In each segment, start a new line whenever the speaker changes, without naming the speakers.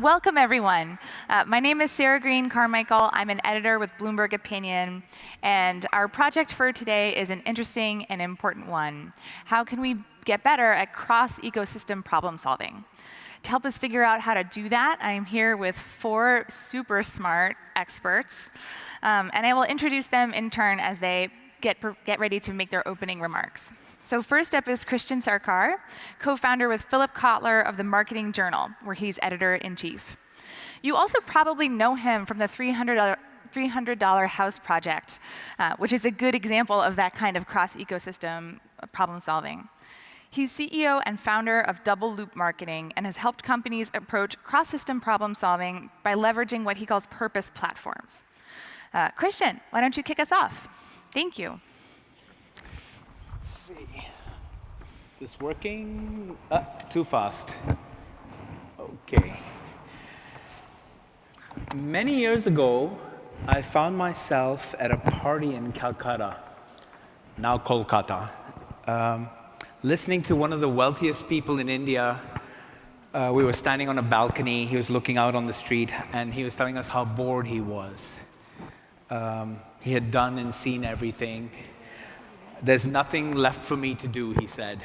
Welcome, everyone. My name is Sarah Green Carmichael. I'm an editor with Bloomberg Opinion, and our project for today is an interesting and important one. How can we get better at cross-ecosystem problem solving? To help us figure out how to do that, I'm here with 4 super smart experts, and I will introduce them in turn as they get ready to make their opening remarks. So first up is Christian Sarkar, co-founder with Philip Kotler of the Marketing Journal, where he's editor-in-chief. You also probably know him from the $300 house project, which is a good example of that kind of cross-ecosystem problem solving. He's CEO and founder of Double Loop Marketing and has helped companies approach cross-system problem solving by leveraging what he calls purpose platforms. Christian, why don't you kick us off? Thank you.
Let's see. Is this working? Too fast. Okay. Many years ago, I found myself at a party in Calcutta, now Kolkata, listening to one of the wealthiest people in India. We were standing on a balcony. He was looking out on the street, and he was telling us how bored he was. He had done and seen everything. There's nothing left for me to do, he said.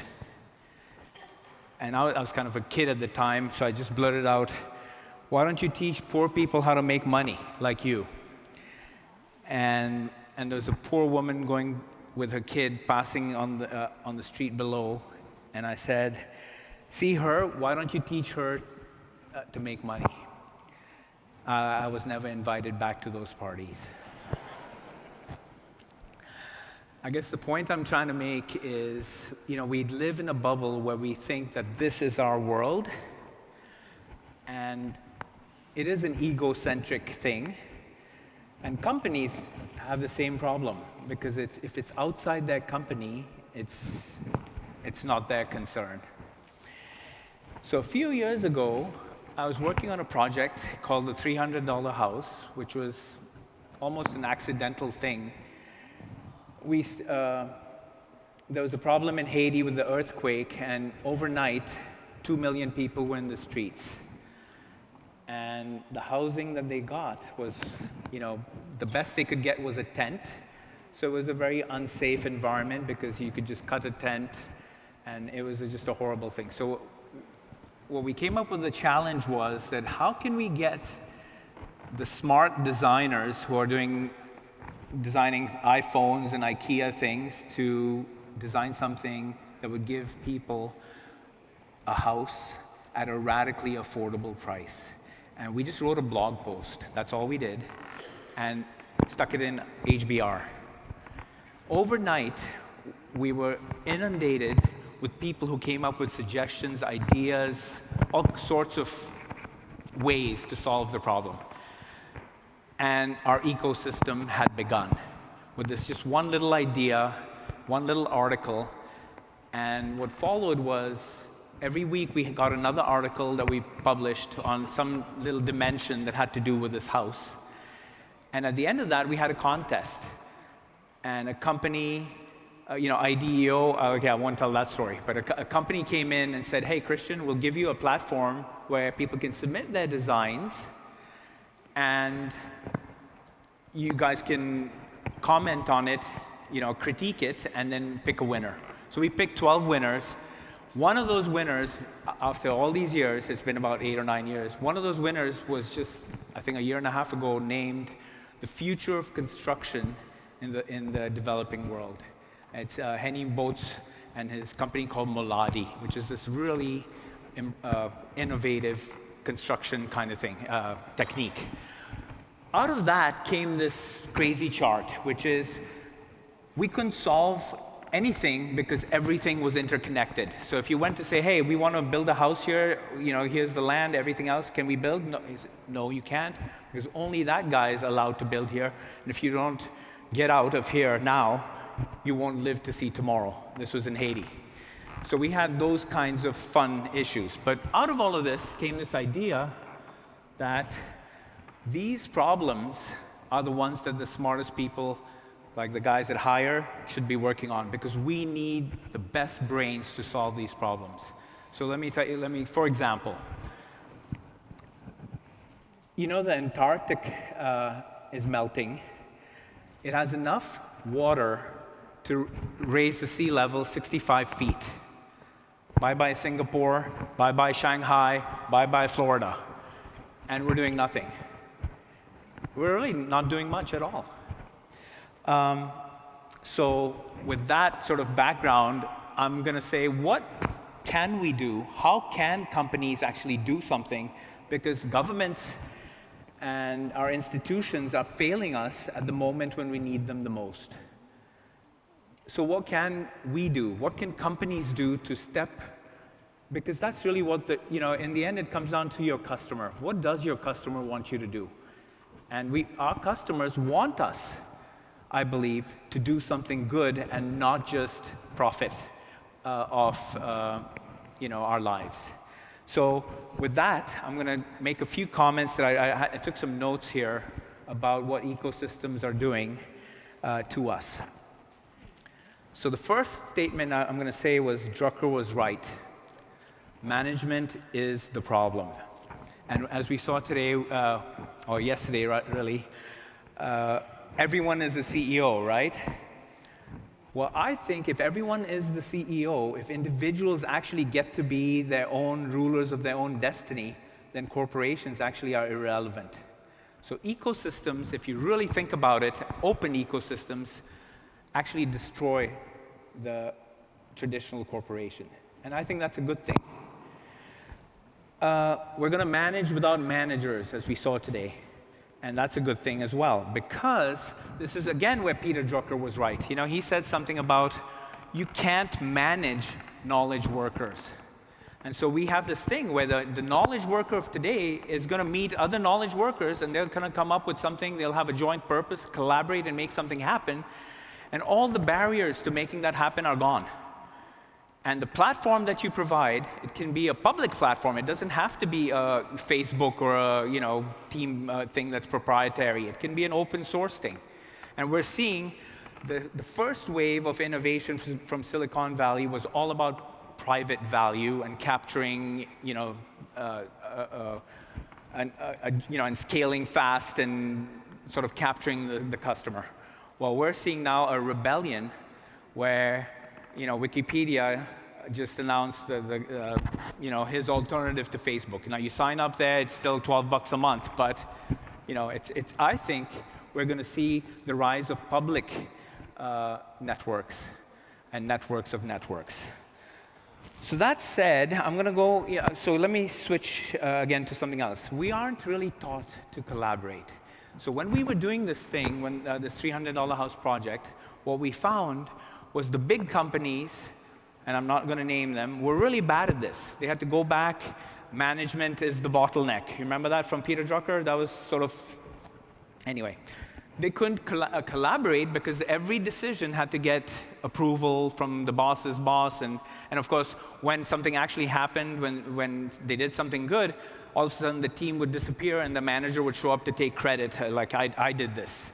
And I was kind of a kid at the time, so I just blurted out, why don't you teach poor people how to make money like you? And there was a poor woman going with her kid passing on the street below. And I said, see her, why don't you teach her to make money? I was never invited back to those parties. I guess the point I'm trying to make is, we live in a bubble where we think that this is our world, and it is an egocentric thing. And companies have the same problem, because if it's outside their company, it's not their concern. So a few years ago, I was working on a project called the $300 house, which was almost an accidental thing. There was a problem in Haiti with the earthquake, and overnight, 2 million people were in the streets. And the housing that they got was, the best they could get was a tent. So it was a very unsafe environment because you could just cut a tent, and it was just a horrible thing. So what we came up with the challenge was that how can we get the smart designers who are designing iPhones and IKEA things to design something that would give people a house at a radically affordable price. And we just wrote a blog post, that's all we did, and stuck it in HBR. Overnight, we were inundated with people who came up with suggestions, ideas, all sorts of ways to solve the problem. And our ecosystem had begun with this just one little idea, one little article. And what followed was every week we got another article that we published on some little dimension that had to do with this house. And at the end of that, we had a contest. And a company, IDEO, okay, I won't tell that story, but a company came in and said, hey, Christian, we'll give you a platform where people can submit their designs, and you guys can comment on it, critique it, and then pick a winner. So we picked 12 winners. One of those winners, after all these years, it's been about 8 or 9 years, one of those winners was just, I think, a year and a half ago, named the future of construction in the developing world. It's Henning Boats and his company called Moladi, which is this really innovative construction kind of thing, technique. Out of that came this crazy chart, which is we couldn't solve anything because everything was interconnected. So if you went to say, hey, we want to build a house here, here's the land, everything else, can we build? No, you can't, because only that guy is allowed to build here. And if you don't get out of here now, you won't live to see tomorrow. This was in Haiti. So we had those kinds of fun issues. But out of all of this came this idea that these problems are the ones that the smartest people, like the guys at Hire, should be working on, because we need the best brains to solve these problems. So let me, for example, You know, the Antarctic is melting. It has enough water to raise the sea level 65 feet. Bye-bye Singapore, bye-bye Shanghai, bye-bye Florida. And we're doing nothing. We're really not doing much at all. So with that sort of background, I'm going to say, what can we do? How can companies actually do something? Because governments and our institutions are failing us at the moment when we need them the most. So what can we do? What can companies do to step? Because that's really what in the end, it comes down to your customer. What does your customer want you to do? And our customers want us, I believe, to do something good and not just profit off our lives. So with that, I'm going to make a few comments that I took some notes here about what ecosystems are doing to us. So the first statement I'm going to say was Drucker was right. Management is the problem. And as we saw today, or yesterday, really, everyone is a CEO, right? Well, I think if everyone is the CEO, if individuals actually get to be their own rulers of their own destiny, then corporations actually are irrelevant. So ecosystems, if you really think about it, open ecosystems actually destroy the traditional corporation. And I think that's a good thing. We're going to manage without managers, as we saw today. And that's a good thing as well, because this is, again, where Peter Drucker was right. He said something about you can't manage knowledge workers. And so we have this thing where the knowledge worker of today is going to meet other knowledge workers, and they're going to come up with something. They'll have a joint purpose, collaborate, and make something happen. And all the barriers to making that happen are gone. And the platform that you provide, it can be a public platform. It doesn't have to be a Facebook or a team thing that's proprietary. It can be an open source thing. And we're seeing the first wave of innovation from Silicon Valley was all about private value and capturing, and scaling fast and sort of capturing the customer. Well, we're seeing now a rebellion where Wikipedia just announced his alternative to Facebook. Now you sign up there, it's still $12 a month, but I think we're going to see the rise of public networks and networks of networks. So that said, I'm going to go. So let me switch again to something else. We aren't really taught to collaborate. So when we were doing this thing, this $300 house project, what we found was the big companies, and I'm not going to name them, were really bad at this. They had to go back. Management is the bottleneck. You remember that from Peter Drucker? That was sort of, anyway. They couldn't collaborate because every decision had to get approval from the boss's boss. And of course, when something actually happened, when they did something good, all of a sudden the team would disappear and the manager would show up to take credit, like I did this.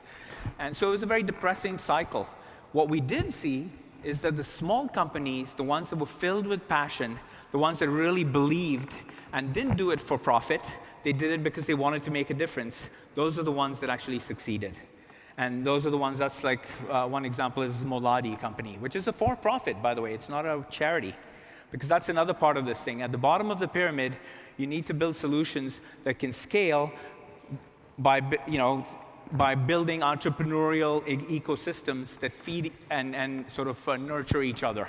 And so it was a very depressing cycle. What we did see is that the small companies, the ones that were filled with passion, the ones that really believed and didn't do it for profit, they did it because they wanted to make a difference. Those are the ones that actually succeeded. And those are the ones, that's like, one example is Moladi company, which is a for-profit, by the way. It's not a charity. Because that's another part of this thing. At the bottom of the pyramid, you need to build solutions that can scale by building entrepreneurial ecosystems that feed and sort of nurture each other.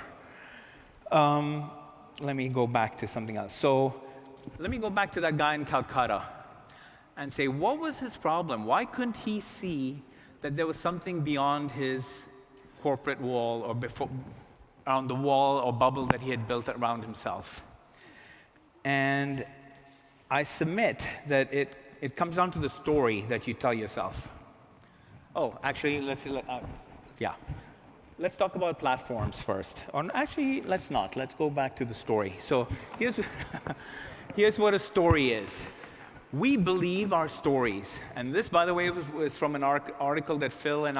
Let me go back to something else. So let me go back to that guy in Calcutta and say, what was his problem? Why couldn't he see that there was something beyond his corporate wall or around the wall or bubble that he had built around himself? And I submit that it comes down to the story that you tell yourself. Oh, actually, let's talk about platforms first. Or actually, let's not. Let's go back to the story. So here's what a story is. We believe our stories. And this, by the way, was from an article that Philip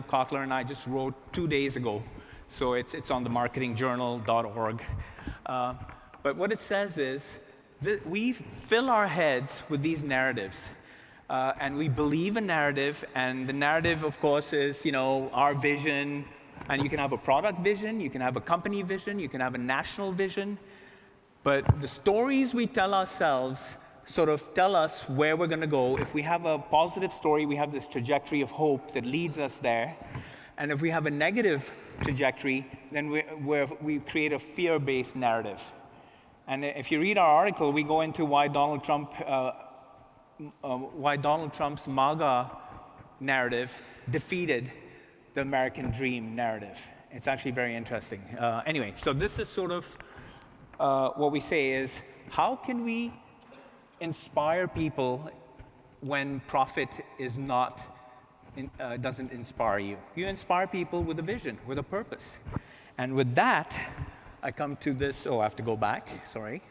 Kotler and I just wrote 2 days ago. So it's on the marketingjournal.org. But what it says is that we fill our heads with these narratives. And we believe a narrative, and the narrative, of course, is our vision. And you can have a product vision, you can have a company vision, you can have a national vision. But the stories we tell ourselves sort of tell us where we're going to go. If we have a positive story, we have this trajectory of hope that leads us there. And if we have a negative trajectory, then we create a fear-based narrative. And if you read our article, we go into why Donald Trump's MAGA narrative defeated the American dream narrative. It's actually very interesting. Anyway, so this is sort of what we say is, how can we inspire people when profit is not, doesn't inspire you? You inspire people with a vision, with a purpose. And with that, I come to this, I have to go back, sorry.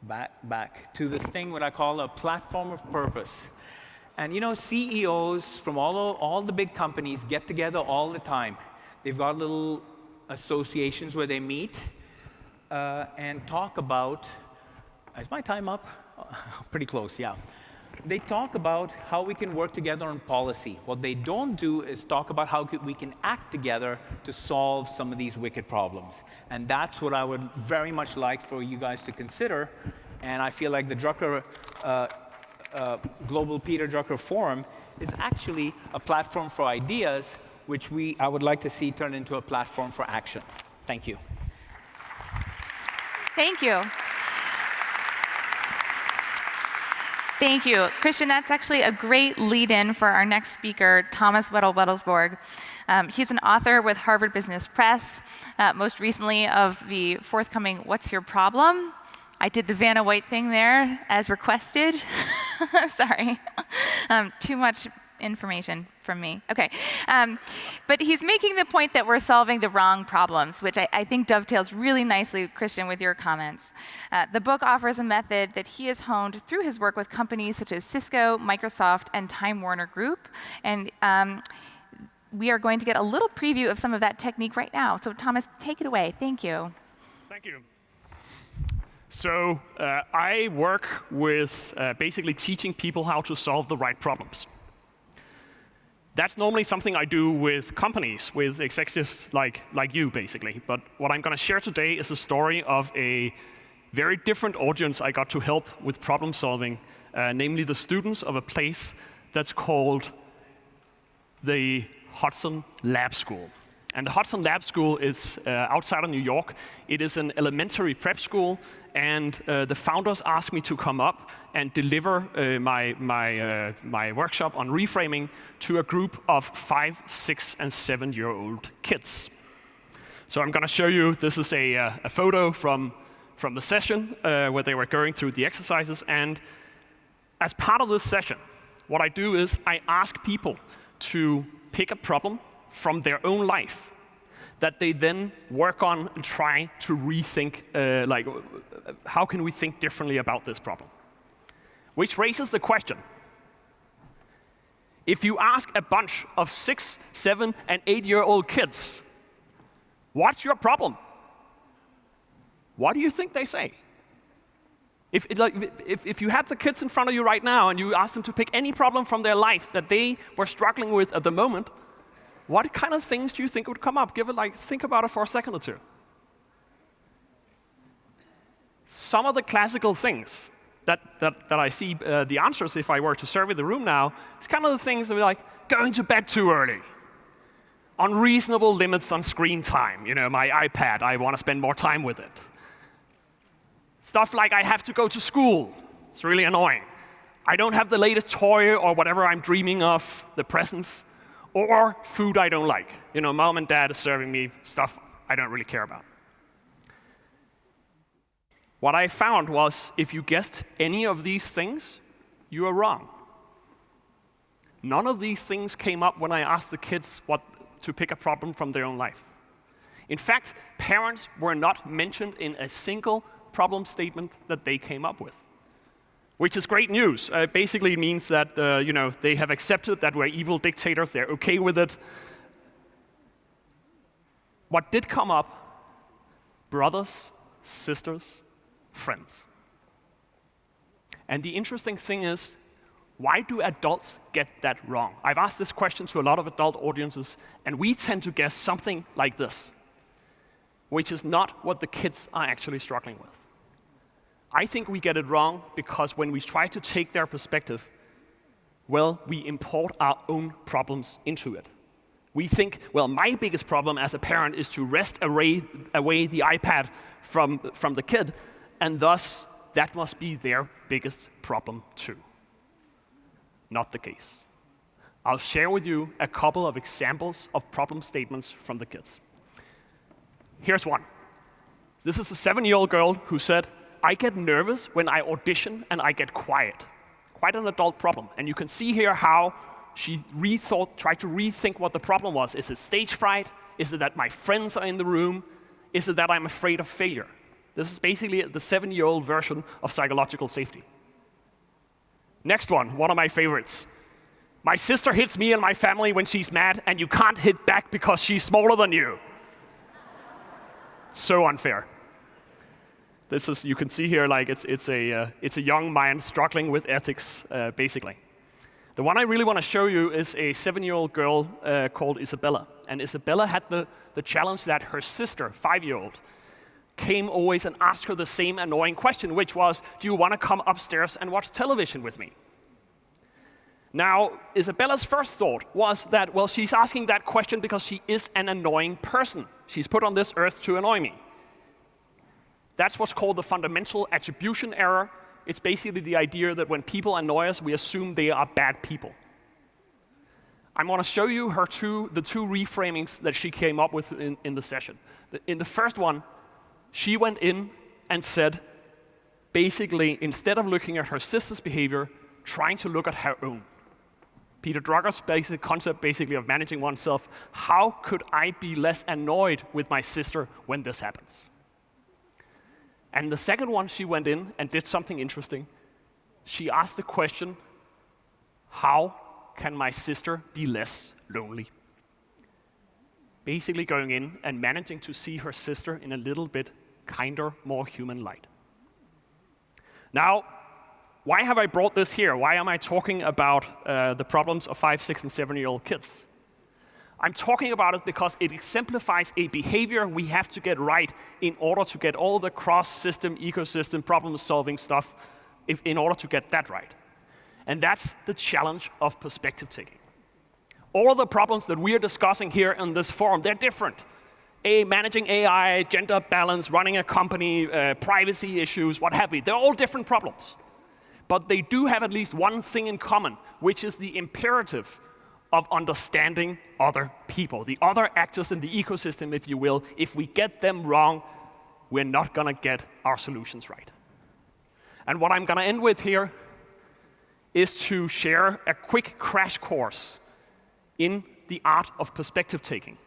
Back to this thing what I call a platform of purpose. And CEOs from all the big companies get together all the time. They've got little associations where they meet and talk about, is my time up? Pretty close, yeah. They talk about how we can work together on policy. What they don't do is talk about how we can act together to solve some of these wicked problems. And that's what I would very much like for you guys to consider. And I feel like the Drucker Global Peter Drucker Forum is actually a platform for ideas, which I would like to see turn into a platform for action. Thank you.
Thank you. Thank you. Christian, that's actually a great lead-in for our next speaker, Thomas Wedell-Wedellsborg. He's an author with Harvard Business Press, most recently of the forthcoming What's Your Problem? I did the Vanna White thing there as requested. Sorry. Too much information from me. Okay. But he's making the point that we're solving the wrong problems, which I think dovetails really nicely, Christian, with your comments. The book offers a method that he has honed through his work with companies such as Cisco, Microsoft, and Time Warner Group. And we are going to get a little preview of some of that technique right now. So Thomas, take it away. Thank you.
Thank you. So I work with basically teaching people how to solve the right problems. That's normally something I do with companies, with executives like you, basically. But what I'm going to share today is a story of a very different audience I got to help with problem solving, namely the students of a place that's called the Hudson Lab School. And the Hudson Lab School is outside of New York. It is an elementary prep school, and the founders asked me to come up and deliver my workshop on reframing to a group of 5-, 6-, and 7-year-old kids. So I'm going to show you, this is a photo from the session where they were going through the exercises. And as part of this session, what I do is I ask people to pick a problem from their own life that they then work on and try to rethink, how can we think differently about this problem? Which raises the question, if you ask a bunch of 6-, 7-, and 8-year-old kids, what's your problem? What do you think they say? If you had the kids in front of you right now and you asked them to pick any problem from their life that they were struggling with at the moment, what kind of things do you think would come up? Think about it for a second or two. Some of the classical things that I see the answers if I were to survey the room now, it's kind of the things that are like going to bed too early, unreasonable limits on screen time. My iPad, I want to spend more time with it. Stuff like I have to go to school. It's really annoying. I don't have the latest toy or whatever I'm dreaming of, the presents. Or food I don't like. Mom and dad is serving me stuff I don't really care about. What I found was if you guessed any of these things, you are wrong. None of these things came up when I asked the kids to pick a problem from their own life. In fact, parents were not mentioned in a single problem statement that they came up with. Which is great news. Basically, it means that they have accepted that we're evil dictators. They're okay with it. What did come up? Brothers, sisters, friends. And the interesting thing is, Why do adults get that wrong? I've asked this question to a lot of adult audiences, and we tend to guess something like this, which is not what the kids are actually struggling with. I think we get it wrong because when we try to take their perspective, well, we import our own problems into it. We think, well, my biggest problem as a parent is to wrest away the iPad from the kid, and thus that must be their biggest problem too. Not the case. I'll share with you a couple of examples of problem statements from the kids. Here's one. This is a 7-year-old girl who said, I get nervous when I audition and I get quiet. Quite an adult problem. And you can see here how she tried to rethink what the problem was. Is it stage fright? Is it that my friends are in the room? Is it that I'm afraid of failure? This is basically the 7-year-old version of psychological safety. Next one of my favorites. My sister hits me and my family when she's mad, and you can't hit back because she's smaller than you. So unfair. This is, you can see here, like it's a young mind struggling with ethics, basically. The one I really want to show you is a 7-year-old girl called Isabella. And Isabella had the challenge that her sister, 5-year-old, came always and asked her the same annoying question, which was, do you want to come upstairs and watch television with me? Now, Isabella's first thought was that, well, she's asking that question because she is an annoying person. She's put on this earth to annoy me. That's what's called the fundamental attribution error. It's basically the idea that when people annoy us, we assume they are bad people. I want to show you the two reframings that she came up with in the session. In the first one, she went in and said, basically, instead of looking at her sister's behavior, trying to look at her own. Peter Drucker's basic concept, basically, of managing oneself. How could I be less annoyed with my sister when this happens? And the second one, she went in and did something interesting. She asked the question, how can my sister be less lonely? Basically going in and managing to see her sister in a little bit kinder, more human light. Now, why have I brought this here? Why am I talking about the problems of 5, 6, and 7-year-old kids? I'm talking about it because it exemplifies a behavior we have to get right in order to get all the cross-system, ecosystem, problem-solving stuff in order to get that right. And that's the challenge of perspective taking. All the problems that we are discussing here in this forum, they're different. Managing AI, gender balance, running a company, privacy issues, what have you. They're all different problems. But they do have at least one thing in common, which is the imperative of understanding other people, the other actors in the ecosystem, if you will. If we get them wrong, we're not going to get our solutions right. And what I'm going to end with here is to share a quick crash course in the art of perspective taking.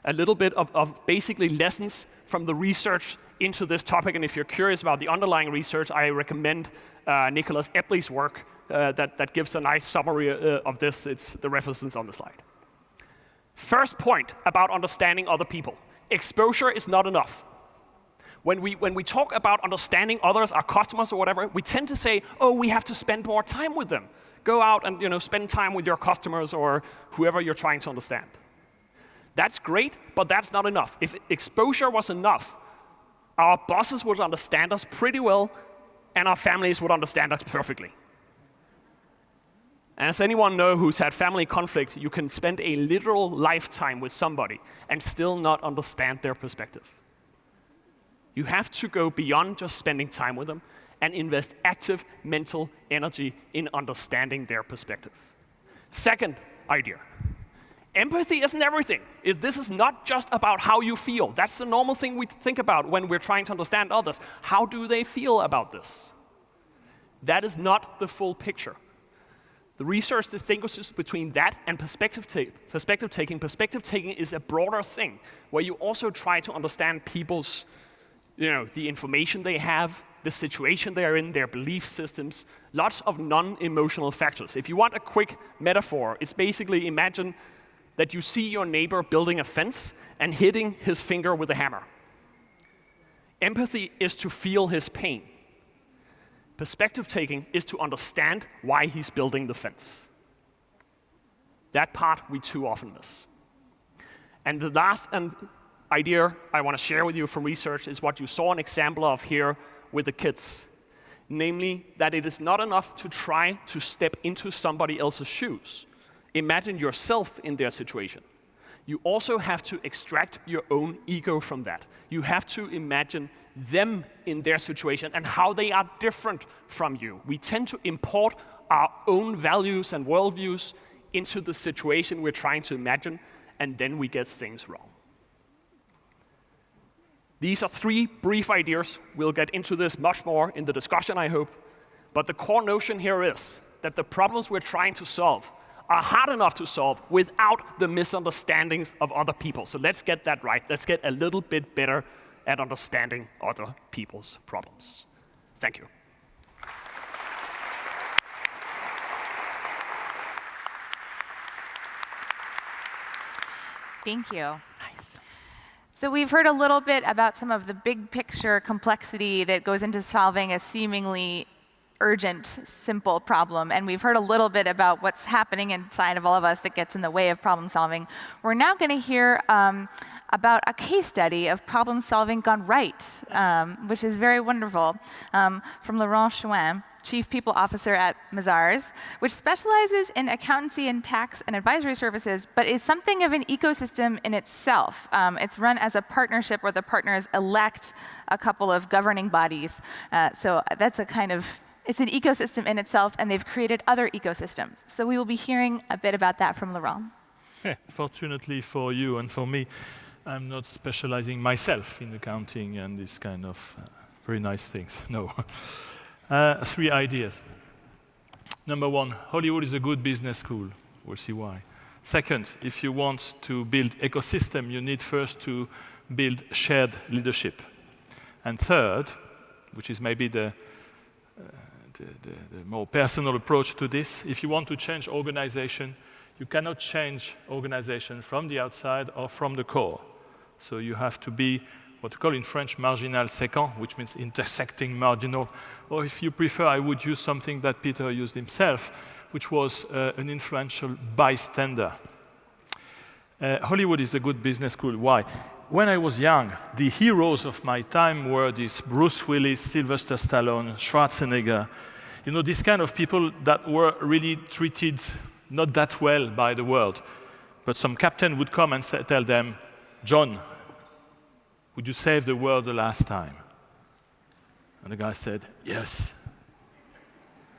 A little bit of basically lessons from the research into this topic, and if you're curious about the underlying research, I recommend Nicholas Epley's work that gives a nice summary of this. It's the references on the slide. First point about understanding other people. Exposure is not enough. When we talk about understanding others, our customers or whatever, we tend to say, oh, we have to spend more time with them. Go out and spend time with your customers or whoever you're trying to understand. That's great, but that's not enough. If exposure was enough, our bosses would understand us pretty well, and our families would understand us perfectly. As anyone know who's had family conflict, you can spend a literal lifetime with somebody and still not understand their perspective. You have to go beyond just spending time with them and invest active mental energy in understanding their perspective. Second idea. Empathy isn't everything. This is not just about how you feel. That's the normal thing we think about when we're trying to understand others. How do they feel about this? That is not the full picture. The research distinguishes between that and perspective taking. Perspective taking is a broader thing, where you also try to understand people's, the information they have, the situation they are in, their belief systems, lots of non-emotional factors. If you want a quick metaphor, it's basically imagine that you see your neighbor building a fence and hitting his finger with a hammer. Empathy is to feel his pain. Perspective taking is to understand why he's building the fence. That part we too often miss. And the last idea I want to share with you from research is what you saw an example of here with the kids. Namely, that it is not enough to try to step into somebody else's shoes. Imagine yourself in their situation. You also have to extract your own ego from that. You have to imagine them in their situation and how they are different from you. We tend to import our own values and worldviews into the situation we're trying to imagine, and then we get things wrong. These are 3 brief ideas. We'll get into this much more in the discussion, I hope. But the core notion here is that the problems we're trying to solve are hard enough to solve without the misunderstandings of other people. So let's get that right. Let's get a little bit better at understanding other people's problems. Thank you.
Thank you. Nice. So we've heard a little bit about some of the big picture complexity that goes into solving a seemingly urgent, simple problem. And we've heard a little bit about what's happening inside of all of us that gets in the way of problem solving. We're now going to hear about a case study of problem solving gone right, which is very wonderful, from Laurent Choain, Chief People Officer at Mazars, which specializes in accountancy and tax and advisory services, but is something of an ecosystem in itself. It's run as a partnership where the partners elect a couple of governing bodies. So that's a kind of, it's an ecosystem in itself, and they've created other ecosystems. So we will be hearing a bit about that from Laurent.
Yeah, fortunately for you and for me, I'm not specializing myself in accounting and this kind of very nice things. No. 3 ideas. Number 1, Hollywood is a good business school. We'll see why. Second, if you want to build ecosystem, you need first to build shared leadership. And third, which is maybe the more personal approach to this, if you want to change organization, you cannot change organization from the outside or from the core. So you have to be what we call in French marginal séquent, which means intersecting marginal. Or if you prefer, I would use something that Peter used himself, which was an influential bystander. Hollywood is a good business school. Why? When I was young, the heroes of my time were these Bruce Willis, Sylvester Stallone, Schwarzenegger. You know, these kind of people that were really treated not that well by the world. But some captain would come and tell them, John, would you save the world the last time? And the guy said, yes.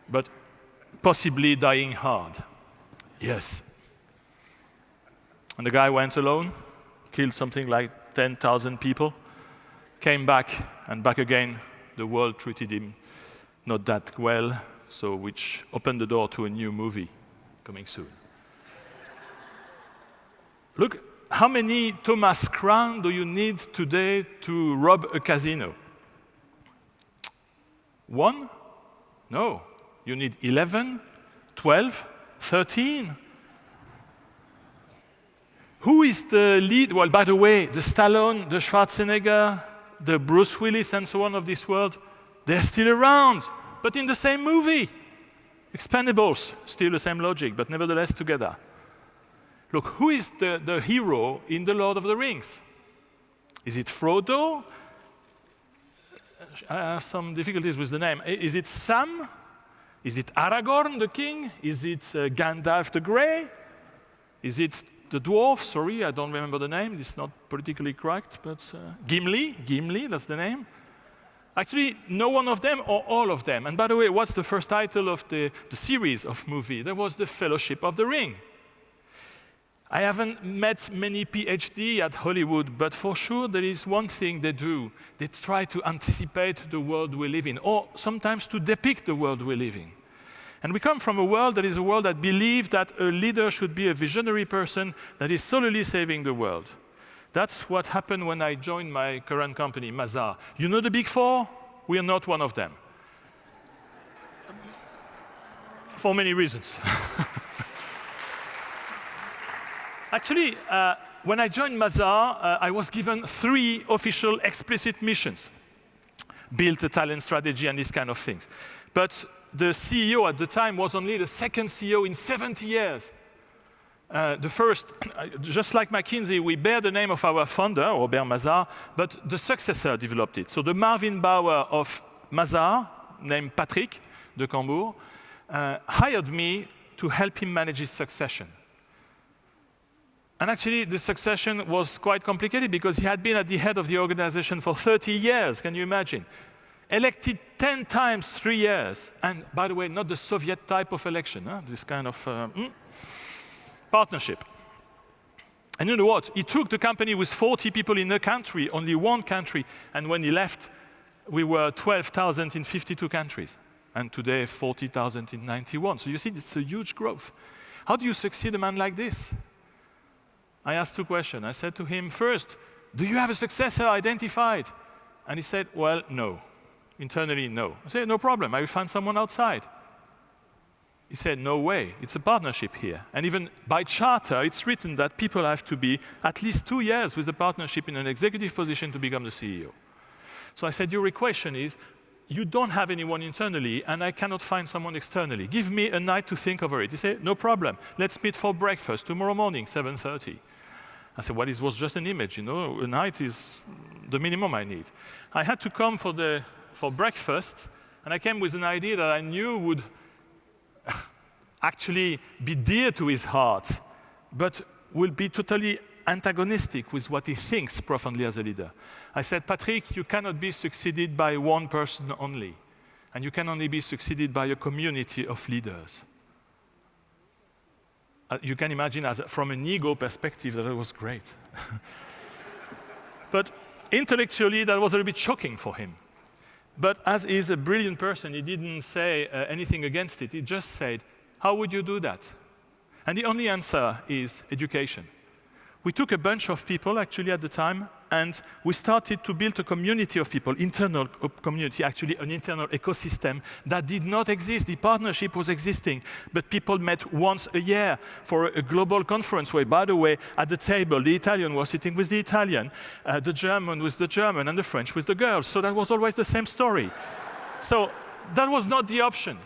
But possibly dying hard. Yes. And the guy went alone, killed something like 10,000 people, came back, and back again, the world treated him not that well, so which opened the door to a new movie coming soon. Look, how many Thomas Crown do you need today to rob a casino? 1? No. You need 11, 12, 13. Who is the lead? Well, by the way, the Stallone, the Schwarzenegger, the Bruce Willis and so on of this world, they're still around, but in the same movie. Expendables, still the same logic, but nevertheless together. Look, who is the hero in The Lord of the Rings? Is it Frodo? I have some difficulties with the name. Is it Sam? Is it Aragorn, the king? Is it Gandalf the Grey? Is it the dwarf? Sorry, I don't remember the name. It's not politically correct, but Gimli. Gimli, that's the name. Actually, no one of them or all of them. And by the way, what's the first title of the series of movie? There was The Fellowship of the Ring. I haven't met many PhD at Hollywood, but for sure there is one thing they do. They try to anticipate the world we live in, or sometimes to depict the world we live in. And we come from a world that is a world that believes that a leader should be a visionary person that is solely saving the world. That's what happened when I joined my current company, Mazars. You know the Big Four? We are not one of them. For many reasons. Actually, when I joined Mazars, I was given 3 official explicit missions. built a talent strategy and these kind of things. But the CEO at the time was only the second CEO in 70 years. The first, just like McKinsey, we bear the name of our founder, Robert Mazars, but the successor developed it. So the Marvin Bauer of Mazars, named Patrick de Cambourg, hired me to help him manage his succession. And actually, the succession was quite complicated because he had been at the head of the organization for 30 years, can you imagine? Elected 10 times 3 years. And by the way, not the Soviet type of election, this kind of partnership. And you know what? He took the company with 40 people in a country, only one country, and when he left, we were 12,000 in 52 countries, and today 40,000 in 91. So you see, it's a huge growth. How do you succeed a man like this? I asked 2 questions. I said to him, first, do you have a successor identified? And he said, well, no. Internally, no. I said, no problem, I will find someone outside. He said, no way, it's a partnership here. And even by charter, it's written that people have to be at least 2 years with a partnership in an executive position to become the CEO. So I said, your equation is, you don't have anyone internally, and I cannot find someone externally. Give me a night to think over it. He said, no problem, let's meet for breakfast tomorrow morning, 7:30. I said, well, it was just an image, you know, a night is the minimum I need. I had to come for breakfast, and I came with an idea that I knew would actually be dear to his heart, but will be totally antagonistic with what he thinks profoundly as a leader. I said, Patrick, you cannot be succeeded by one person only, and you can only be succeeded by a community of leaders. You can imagine, from an ego perspective, that it was great. But intellectually, that was a little bit shocking for him. But as he's a brilliant person, he didn't say anything against it. He just said, how would you do that? And the only answer is education. We took a bunch of people, actually, at the time, and we started to build a community of people, internal community, actually an internal ecosystem that did not exist. The partnership was existing, but people met once a year for a global conference where, by the way, at the table, the Italian was sitting with the Italian, the German with the German, and the French with the girls. So that was always the same story. So that was not the option.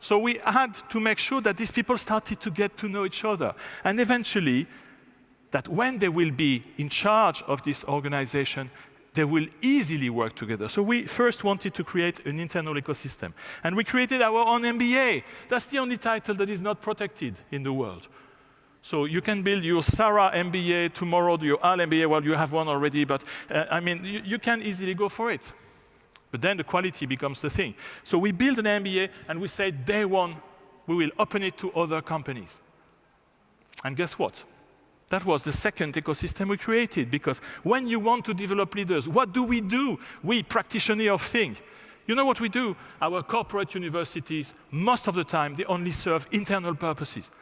So we had to make sure that these people started to get to know each other. And eventually, that when they will be in charge of this organization, they will easily work together. So we first wanted to create an internal ecosystem. And we created our own MBA. That's the only title that is not protected in the world. So you can build your Sarah MBA tomorrow, your Al MBA, well, you have one already, but I mean, you can easily go for it. But then the quality becomes the thing. So we build an MBA, and we say, day one, we will open it to other companies. And guess what? That was the second ecosystem we created, because when you want to develop leaders, what do? We practitioners of things. You know what we do? Our corporate universities, most of the time, they only serve internal purposes.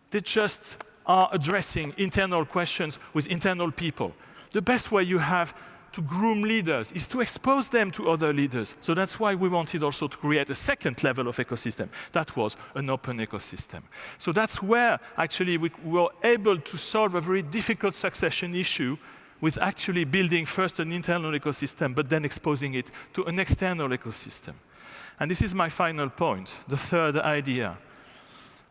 They just are addressing internal questions with internal people. The best way you have to groom leaders is to expose them to other leaders. So that's why we wanted also to create a second level of ecosystem. That was an open ecosystem. So that's where actually we were able to solve a very difficult succession issue with actually building first an internal ecosystem, but then exposing it to an external ecosystem. And this is my final point, the third idea.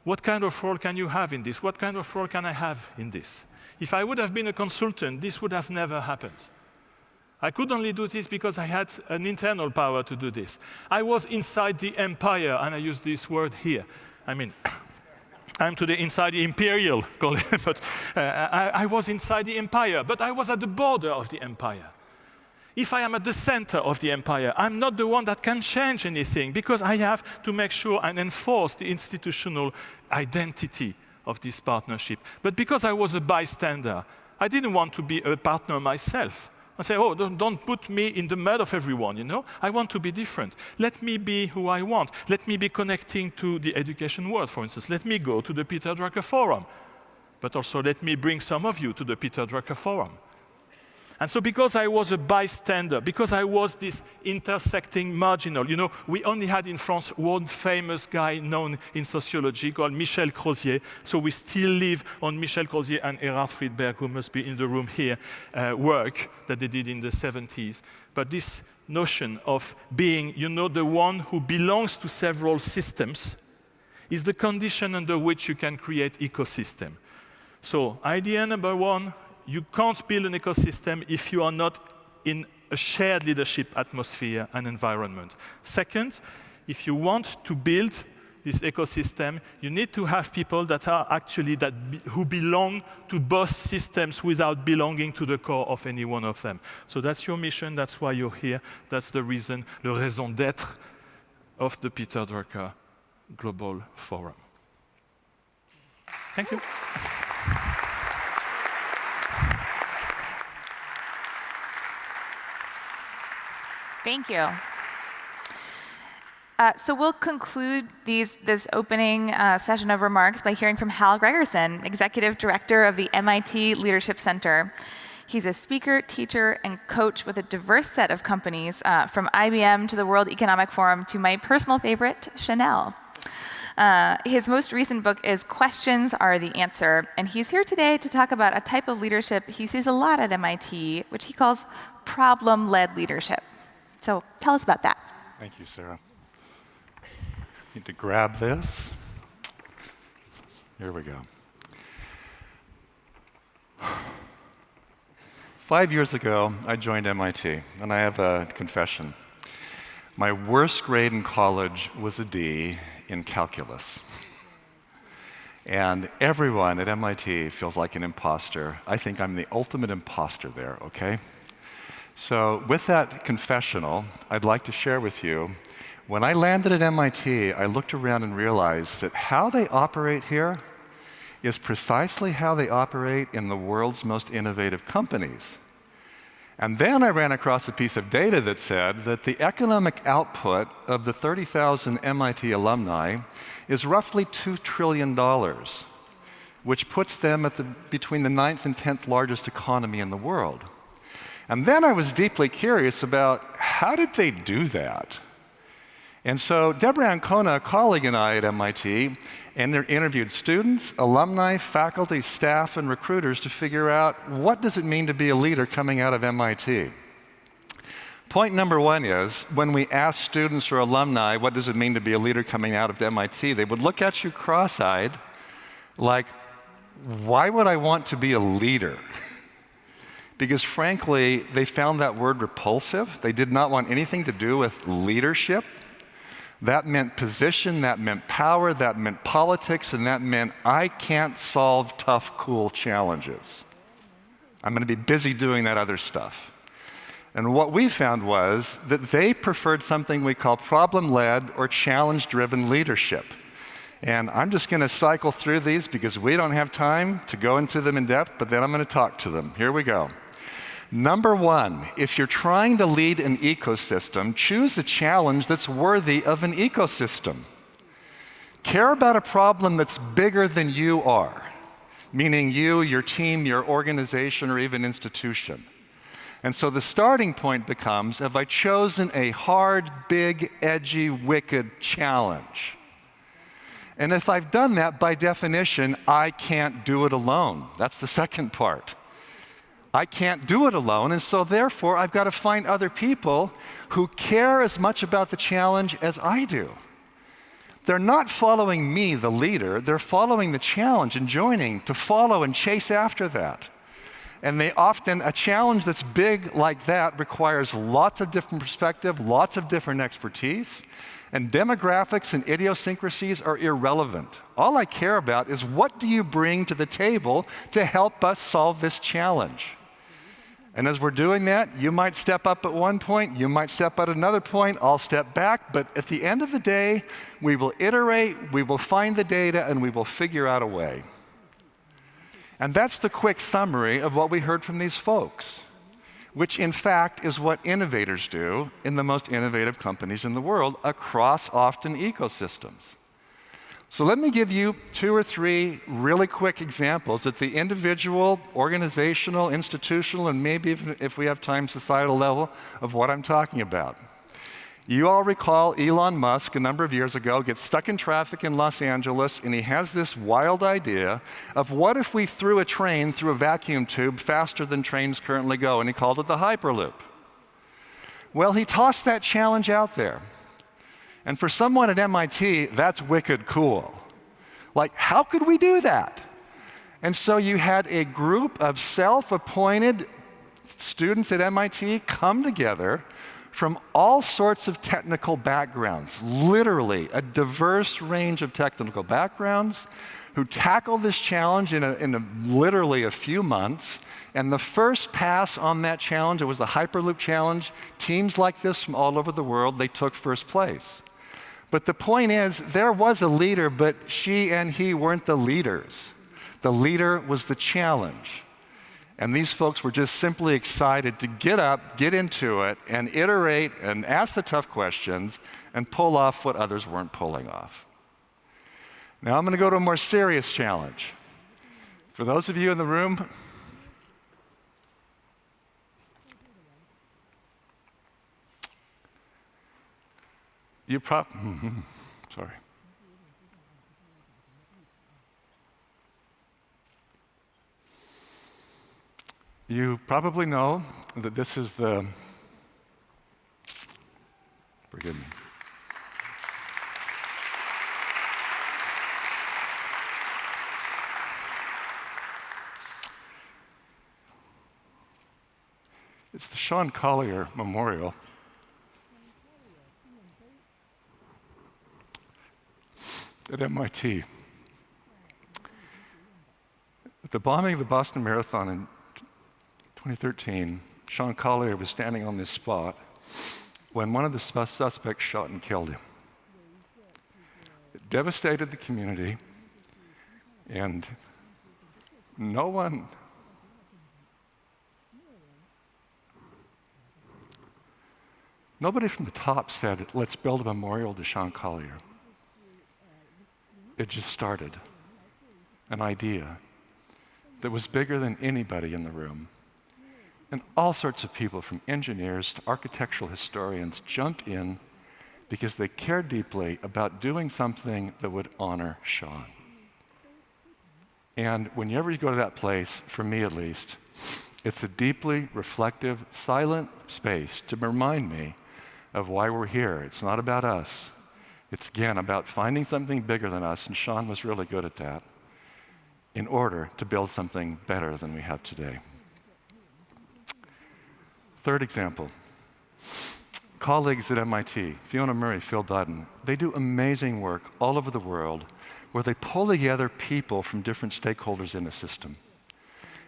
What kind of role can you have in this? What kind of role can I have in this? If I would have been a consultant, this would have never happened. I could only do this because I had an internal power to do this. I was inside the empire, and I use this word here. I mean, I'm today inside the imperial, but I was inside the empire, but I was at the border of the empire. If I am at the center of the empire, I'm not the one that can change anything, because I have to make sure and enforce the institutional identity of this partnership. But because I was a bystander, I didn't want to be a partner myself. I say, oh, don't put me in the mud of everyone, you know? I want to be different. Let me be who I want. Let me be connecting to the education world, for instance. Let me go to the Peter Drucker Forum. But also let me bring some of you to the Peter Drucker Forum. And so because I was a bystander, because I was this intersecting marginal, you know, we only had in France one famous guy known in sociology called Michel Crozier. So we still live on Michel Crozier and Erhard Friedberg, who must be in the room here, work that they did in the 70s. But this notion of being, the one who belongs to several systems is the condition under which you can create ecosystem. So idea number one, you can't build an ecosystem if you are not in a shared leadership atmosphere and environment. Second, if you want to build this ecosystem, you need to have people that are actually who belong to both systems without belonging to the core of any one of them. So that's your mission, that's why you're here, that's the reason, le raison d'être of the Peter Drucker Global Forum. Thank you.
Thank you. So we'll conclude this opening session of remarks by hearing from Hal Gregersen, Executive Director of the MIT Leadership Center. He's a speaker, teacher, and coach with a diverse set of companies, from IBM to the World Economic Forum to my personal favorite, Chanel. His most recent book is Questions Are the Answer, and he's here today to talk about a type of leadership he sees a lot at MIT, which he calls problem-led leadership. So tell us about that.
Thank you, Sarah. Need to grab this. Here we go. 5 years ago, I joined MIT, and I have a confession. My worst grade in college was a D in calculus. And everyone at MIT feels like an imposter. I think I'm the ultimate imposter there, okay? So with that confessional, I'd like to share with you, when I landed at MIT, I looked around and realized that how they operate here is precisely how they operate in the world's most innovative companies. And then I ran across a piece of data that said that the economic output of the 30,000 MIT alumni is roughly $2 trillion, which puts them at between the 9th and 10th largest economy in the world. And then I was deeply curious about how did they do that? And so Deborah Ancona, a colleague and I at MIT, interviewed students, alumni, faculty, staff, and recruiters to figure out what does it mean to be a leader coming out of MIT. Point number one is, when we ask students or alumni, what does it mean to be a leader coming out of MIT, they would look at you cross-eyed, like, why would I want to be a leader? Because frankly, they found that word repulsive. They did not want anything to do with leadership. That meant position, that meant power, that meant politics, and that meant I can't solve tough, cool challenges. I'm going to be busy doing that other stuff. And what we found was that they preferred something we call problem-led or challenge-driven leadership. And I'm just going to cycle through these because we don't have time to go into them in depth, but then I'm going to talk to them. Here we go. Number one, if you're trying to lead an ecosystem, choose a challenge that's worthy of an ecosystem. Care about a problem that's bigger than you are, meaning you, your team, your organization, or even institution. And so the starting point becomes, have I chosen a hard, big, edgy, wicked challenge? And if I've done that, by definition, I can't do it alone. That's the second part. I can't do it alone, and so therefore I've got to find other people who care as much about the challenge as I do. They're not following me, the leader, they're following the challenge and joining to follow and chase after that. And a challenge that's big like that requires lots of different perspective, lots of different expertise, and demographics and idiosyncrasies are irrelevant. All I care about is what do you bring to the table to help us solve this challenge? And as we're doing that, you might step up at one point, you might step at another point, I'll step back, but at the end of the day, we will iterate, we will find the data, and we will figure out a way. And that's the quick summary of what we heard from these folks, which in fact is what innovators do in the most innovative companies in the world across often ecosystems. So let me give you 2 or 3 really quick examples at the individual, organizational, institutional, and maybe if we have time, societal level of what I'm talking about. You all recall Elon Musk a number of years ago gets stuck in traffic in Los Angeles, and he has this wild idea of what if we threw a train through a vacuum tube faster than trains currently go, and he called it the Hyperloop. Well, he tossed that challenge out there. And for someone at MIT, that's wicked cool. Like, how could we do that? And so you had a group of self-appointed students at MIT come together from all sorts of technical backgrounds, literally a diverse range of technical backgrounds, who tackled this challenge in literally a few months. And the first pass on that challenge, it was the Hyperloop Challenge. Teams like this from all over the world, they took first place. But the point is, there was a leader, but she and he weren't the leaders. The leader was the challenge. And these folks were just simply excited to get up, get into it, and iterate and ask the tough questions and pull off what others weren't pulling off. Now I'm going to go to a more serious challenge. For those of you in the room, sorry. You probably know that this is forgive me. It's the Sean Collier Memorial. At MIT. At the bombing of the Boston Marathon in 2013, Sean Collier was standing on this spot when one of the suspects shot and killed him. It devastated the community, and nobody from the top said, let's build a memorial to Sean Collier. It just started, an idea that was bigger than anybody in the room. And all sorts of people, from engineers to architectural historians, jumped in because they cared deeply about doing something that would honor Sean. And whenever you go to that place, for me at least, it's a deeply reflective, silent space to remind me of why we're here. It's not about us. It's, again, about finding something bigger than us, and Sean was really good at that, in order to build something better than we have today. Third example, colleagues at MIT, Fiona Murray, Phil Budden, they do amazing work all over the world where they pull together people from different stakeholders in the system.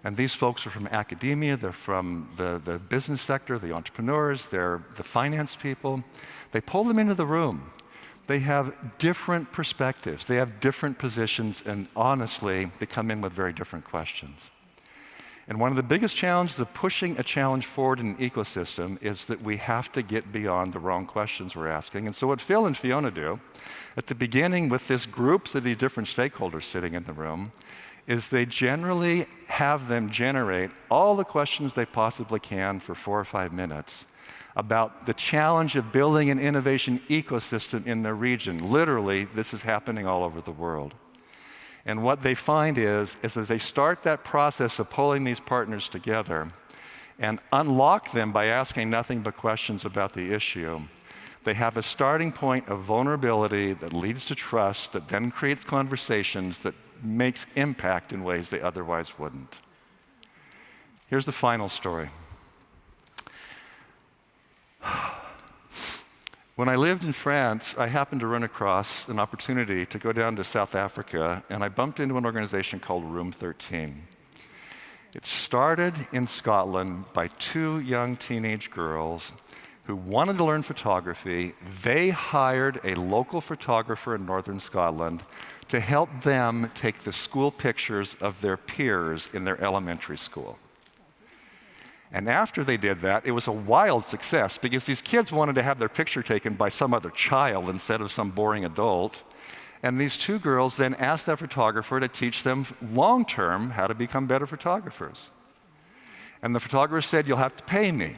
And these folks are from academia, they're from the business sector, the entrepreneurs, they're the finance people. They pull them into the room. They have different perspectives, they have different positions, and honestly, they come in with very different questions. And one of the biggest challenges of pushing a challenge forward in an ecosystem is that we have to get beyond the wrong questions we're asking. And so what Phil and Fiona do, at the beginning with this groups of these different stakeholders sitting in the room, is they generally have them generate all the questions they possibly can for 4 or 5 minutes about the challenge of building an innovation ecosystem in their region. Literally, this is happening all over the world. And what they find is as they start that process of pulling these partners together and unlock them by asking nothing but questions about the issue, they have a starting point of vulnerability that leads to trust, that then creates conversations that makes impact in ways they otherwise wouldn't. Here's the final story. When I lived in France, I happened to run across an opportunity to go down to South Africa, and I bumped into an organization called Room 13. It started in Scotland by 2 young teenage girls who wanted to learn photography. They hired a local photographer in northern Scotland to help them take the school pictures of their peers in their elementary school. And after they did that, it was a wild success because these kids wanted to have their picture taken by some other child instead of some boring adult. And these 2 girls then asked that photographer to teach them long-term how to become better photographers. And the photographer said, "You'll have to pay me."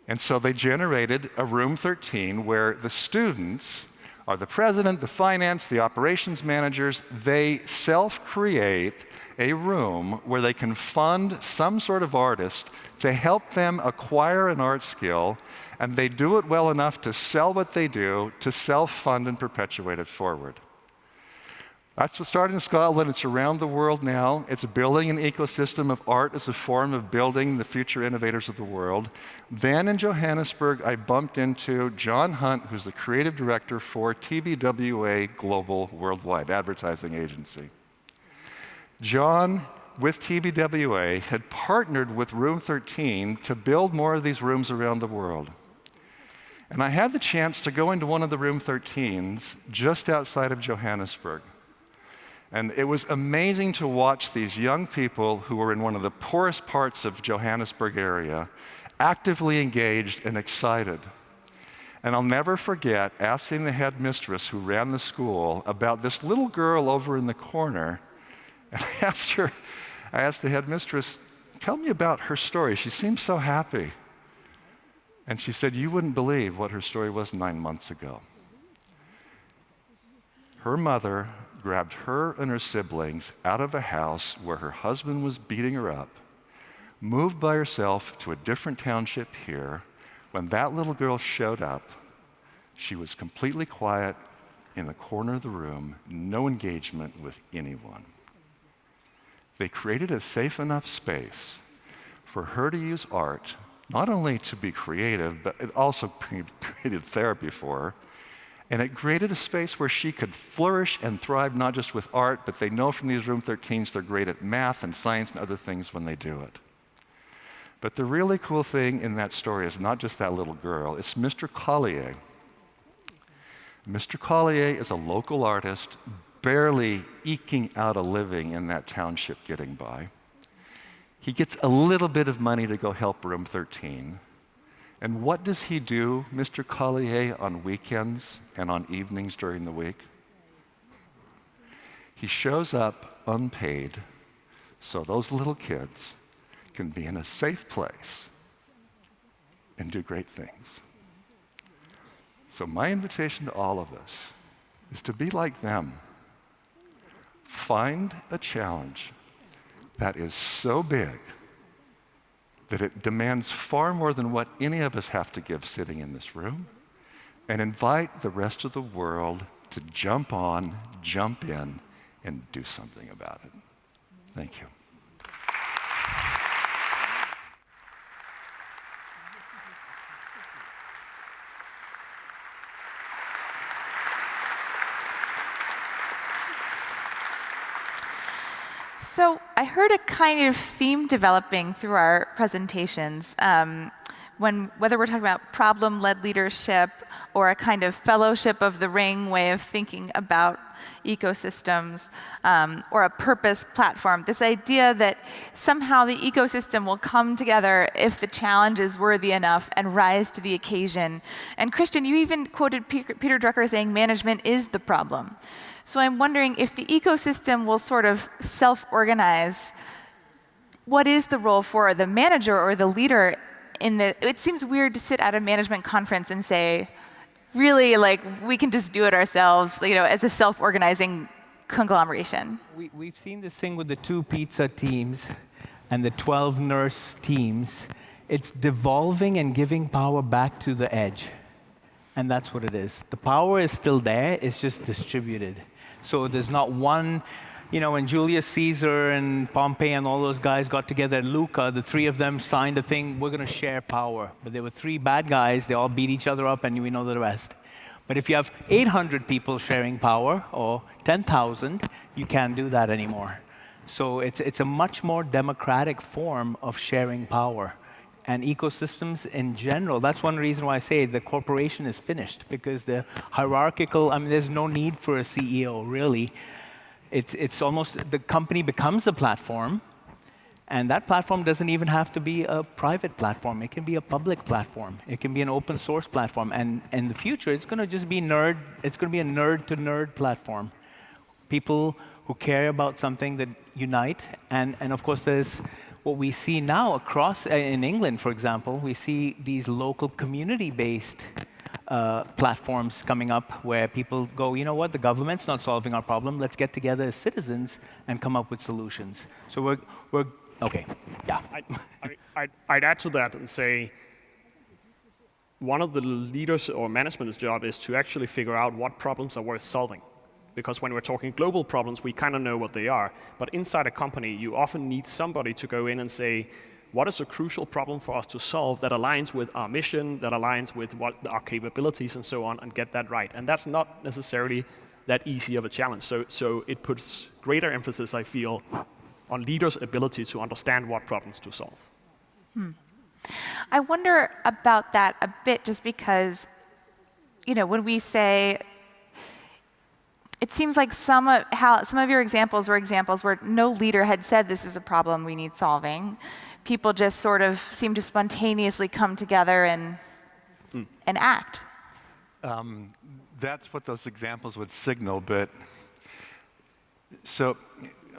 And so they generated a Room 13 where the students are the president, the finance, the operations managers. They self-create a room where they can fund some sort of artist to help them acquire an art skill, and they do it well enough to sell what they do, to self-fund and perpetuate it forward. That's what started in Scotland. It's around the world now. It's building an ecosystem of art as a form of building the future innovators of the world. Then in Johannesburg, I bumped into John Hunt, who's the creative director for TBWA Global Worldwide Advertising Agency. John, with TBWA, had partnered with Room 13 to build more of these rooms around the world. And I had the chance to go into one of the Room 13s just outside of Johannesburg. And it was amazing to watch these young people who were in one of the poorest parts of Johannesburg area, actively engaged and excited. And I'll never forget asking the headmistress who ran the school about this little girl over in the corner. And I asked the headmistress, tell me about her story. She seemed so happy. And she said, you wouldn't believe what her story was 9 months ago. Her mother grabbed her and her siblings out of a house where her husband was beating her up, moved by herself to a different township here. When that little girl showed up, she was completely quiet in the corner of the room, no engagement with anyone. They created a safe enough space for her to use art, not only to be creative, but it also created therapy for her. And it created a space where she could flourish and thrive, not just with art, but they know from these Room 13s they're great at math and science and other things when they do it. But the really cool thing in that story is not just that little girl, it's Mr. Collier. Mr. Collier is a local artist, barely eking out a living in that township getting by. He gets a little bit of money to go help Room 13. And what does he do, Mr. Collier, on weekends and on evenings during the week? He shows up unpaid so those little kids can be in a safe place and do great things. So my invitation to all of us is to be like them. Find a challenge that is so big that it demands far more than what any of us have to give sitting in this room, and invite the rest of the world to jump on, jump in, and do something about it. Thank you.
So I heard a kind of theme developing through our presentations, whether we're talking about problem-led leadership or a kind of fellowship of the ring way of thinking about ecosystems, or a purpose platform, this idea that somehow the ecosystem will come together if the challenge is worthy enough and rise to the occasion. And Christian, you even quoted Peter Drucker saying management is the problem. So I'm wondering if the ecosystem will sort of self-organize, what is the role for the manager or the leader in the, it seems weird to sit at a management conference and say, really, like, we can just do it ourselves, you know, as a self-organizing conglomeration.
We've seen this thing with the 2 pizza teams and the 12 nurse teams. It's devolving and giving power back to the edge. And that's what it is. The power is still there, it's just distributed. So there's not one, you know, when Julius Caesar and Pompey and all those guys got together at Lucca, the 3 of them signed a thing, we're going to share power. But there were 3 bad guys, they all beat each other up, and we know the rest. But if you have 800 people sharing power, or 10,000, you can't do that anymore. So it's a much more democratic form of sharing power. And ecosystems in general, that's one reason why I say the corporation is finished, because the hierarchical, I mean, there's no need for a CEO, really. It's almost, the company becomes a platform, and that platform doesn't even have to be a private platform. It can be a public platform. It can be an open source platform. And in the future, it's going to just be it's going to be a nerd-to-nerd platform. People who care about something that unite, and of course there's what we see now across, in England, for example, we see these local community-based platforms coming up where people go, you know what, the government's not solving our problem. Let's get together as citizens and come up with solutions. So we're okay, yeah.
I'd add to that and say, one of the leaders or management's job is to actually figure out what problems are worth solving. Because when we're talking global problems, we kind of know what they are. But inside a company, you often need somebody to go in and say, what is a crucial problem for us to solve that aligns with our mission, that aligns with what our capabilities and so on, and get that right. And that's not necessarily that easy of a challenge. So it puts greater emphasis, I feel, on leaders' ability to understand what problems to solve.
I wonder about that a bit, just because, when we say, it seems like some of your examples were examples where no leader had said this is a problem we need solving. People just sort of seem to spontaneously come together and act.
That's what those examples would signal, but so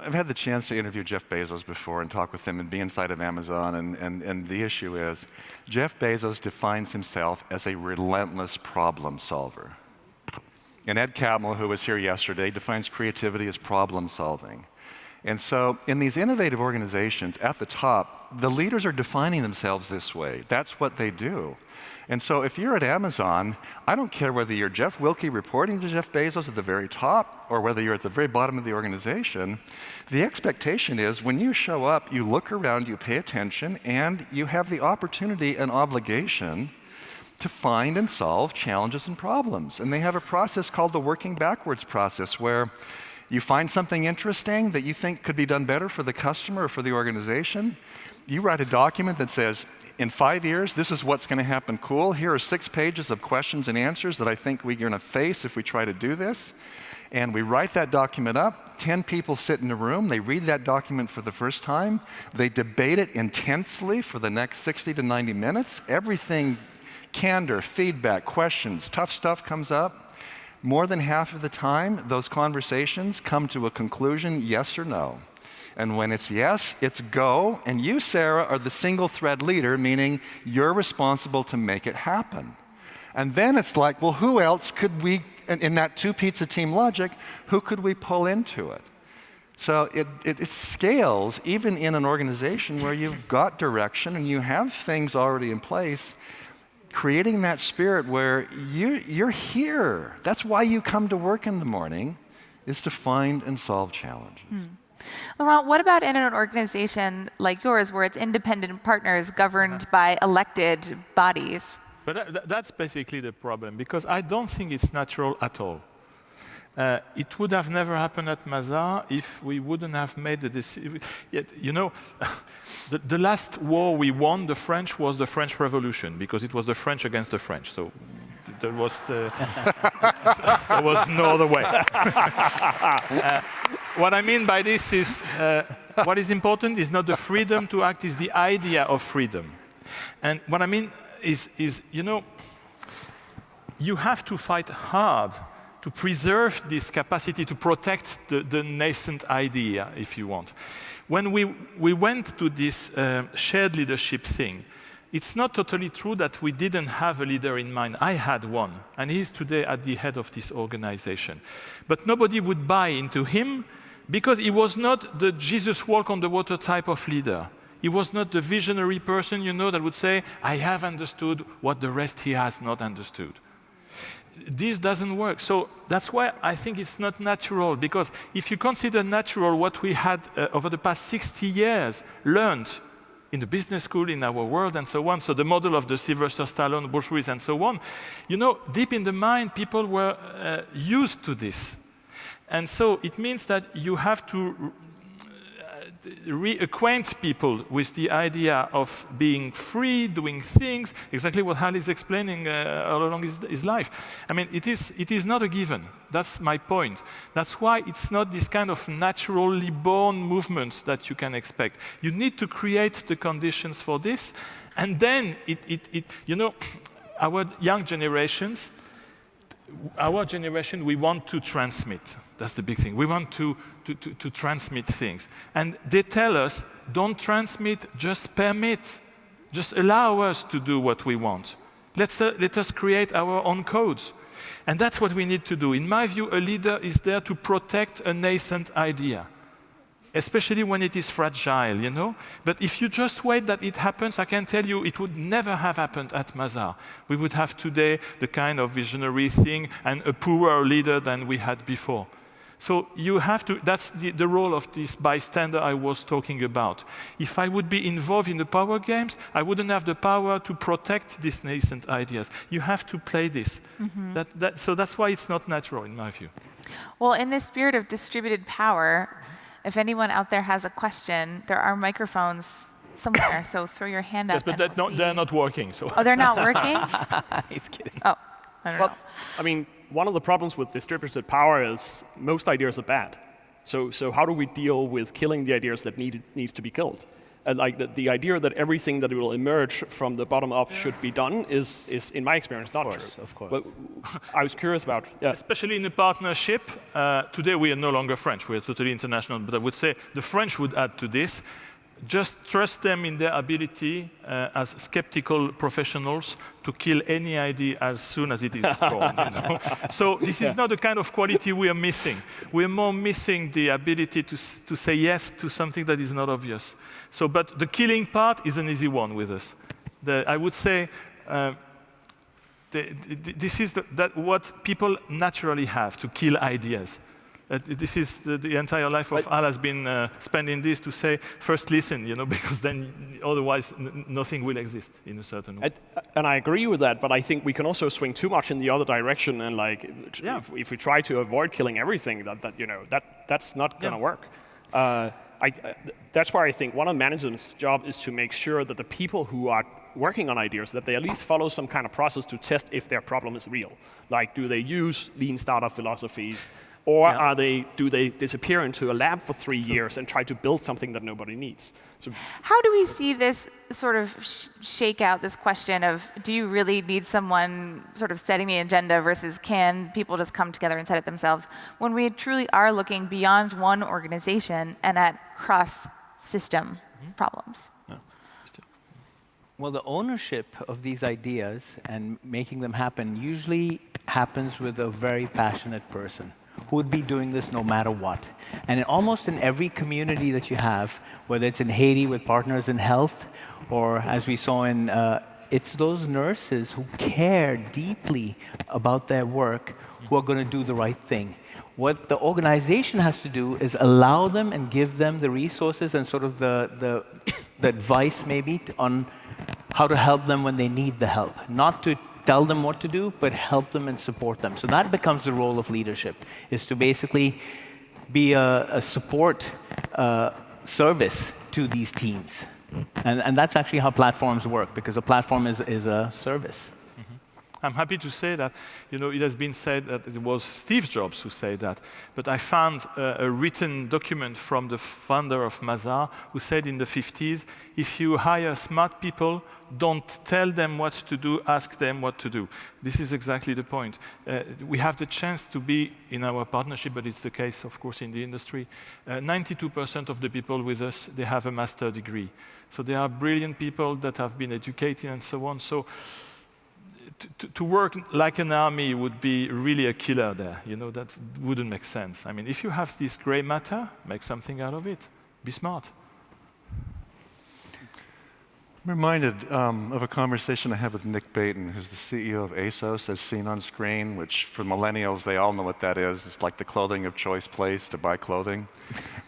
I've had the chance to interview Jeff Bezos before and talk with him and be inside of Amazon, and the issue is Jeff Bezos defines himself as a relentless problem solver. And Ed Catmull, who was here yesterday, defines creativity as problem solving. And so in these innovative organizations at the top, the leaders are defining themselves this way. That's what they do. And so if you're at Amazon, I don't care whether you're Jeff Wilke reporting to Jeff Bezos at the very top or whether you're at the very bottom of the organization, the expectation is when you show up, you look around, you pay attention, and you have the opportunity and obligation to find and solve challenges and problems. And they have a process called the working backwards process, where you find something interesting that you think could be done better for the customer or for the organization. You write a document that says, in 5 years, this is what's going to happen cool. Here are 6 pages of questions and answers that I think we're going to face if we try to do this. And we write that document up. 10 people sit in a room. They read that document for the first time. They debate it intensely for the next 60 to 90 minutes. Everything, candor, feedback, questions, tough stuff comes up. More than half of the time, those conversations come to a conclusion, yes or no. And when it's yes, it's go. And you, Sarah, are the single thread leader, meaning you're responsible to make it happen. And then it's like, well, who else could we, in that 2 pizza team logic, who could we pull into it? So it scales even in an organization where you've got direction and you have things already in place, creating that spirit where you're here. That's why you come to work in the morning, is to find and solve challenges.
Laurent, what about in an organization like yours where it's independent partners governed by elected bodies?
But that's basically the problem, because I don't think it's natural at all. It would have never happened at Mazars if we wouldn't have made the decision. The last war we won, the French, was the French Revolution, because it was the French against the French. So there was no other way. What I mean by this is, what is important is not the freedom to act, is the idea of freedom. And what I mean is you have to fight hard to preserve this capacity to protect the nascent idea, if you want. When we went to this shared leadership thing, it's not totally true that we didn't have a leader in mind. I had one, and he's today at the head of this organization. But nobody would buy into him because he was not the Jesus walk on the water type of leader. He was not the visionary person, that would say, I have understood what the rest he has not understood. This doesn't work. So that's why I think it's not natural, because if you consider natural what we had over the past 60 years learned in the business school, in our world, and so on, so the model of the Sylvester Stallone, Bruce Willis, and so on, deep in the mind, people were used to this. And so it means that you have to reacquaint people with the idea of being free, doing things, exactly what Hal is explaining all along his life. I mean, it is not a given. That's my point. That's why it's not this kind of naturally born movement that you can expect. You need to create the conditions for this, and then our young generations, we want to transmit. That's the big thing. We want to transmit things. And they tell us, don't transmit, just permit. Just allow us to do what we want. Let us create our own codes. And that's what we need to do. In my view, a leader is there to protect a nascent idea, especially when it is fragile, you know? But if you just wait that it happens, I can tell you it would never have happened at Mazars. We would have today the kind of visionary thing and a poorer leader than we had before. So you have to, that's the role of this bystander I was talking about. If I would be involved in the power games, I wouldn't have the power to protect these nascent ideas. You have to play this. So that's why it's not natural, in my view.
Well, in this spirit of distributed power, if anyone out there has a question, there are microphones somewhere, so throw your hand up.
Yes, but they're not working. So.
Oh, they're not working?
He's kidding.
Oh, I don't know.
I mean, one of the problems with distributed power is most ideas are bad. So how do we deal with killing the ideas that needs to be killed? And like the idea that everything that will emerge from the bottom up should be done is in my experience, not true.
Of course.
But I was curious about,
Especially in a partnership, today we are no longer French, we are totally international, but I would say the French would add to this. Just trust them in their ability as skeptical professionals to kill any idea as soon as it is strong. You know? So this is not the kind of quality we are missing. We are more missing the ability to say yes to something that is not obvious. So, but the killing part is an easy one with us. I would say this is what people naturally have, to kill ideas. This is the entire life of Al has been spending this to say, first listen, you know, because then otherwise nothing will exist in a certain way.
And I agree with that, but I think we can also swing too much in the other direction, and like if we try to avoid killing everything, that's not going to work. That's why I think one of management's job is to make sure that the people who are working on ideas, that they at least follow some kind of process to test if their problem is real. Like, do they use lean startup philosophies? Or do they disappear into a lab for 3 years and try to build something that nobody needs? So
how do we see this sort of shake out this question of, do you really need someone sort of setting the agenda versus can people just come together and set it themselves, when we truly are looking beyond one organization and at cross-system problems?
Well, the ownership of these ideas and making them happen usually happens with a very passionate person who would be doing this no matter what. And almost in every community that you have, whether it's in Haiti with Partners in Health, or as we saw in, it's those nurses who care deeply about their work who are going to do the right thing. What the organization has to do is allow them and give them the resources and sort of the advice maybe on how to help them when they need the help. Not to tell them what to do, but help them and support them. So that becomes the role of leadership, is to basically be a support service to these teams. And that's actually how platforms work, because a platform is a service.
I'm happy to say that, you know, it has been said that it was Steve Jobs who said that, but I found a written document from the founder of Mazars who said in the 50s, if you hire smart people, don't tell them what to do, ask them what to do. This is exactly the point. We have the chance to be in our partnership, but it's the case, of course, in the industry. 92% of the people with us, they have a master degree. So they are brilliant people that have been educated and so on. So to work like an army would be really a killer there. You know, that wouldn't make sense. I mean, if you have this gray matter, make something out of it. Be smart.
I'm reminded of a conversation I had with Nick Baton, who's the CEO of ASOS, as seen on screen, which for millennials, they all know what that is. It's like the clothing of choice place to buy clothing.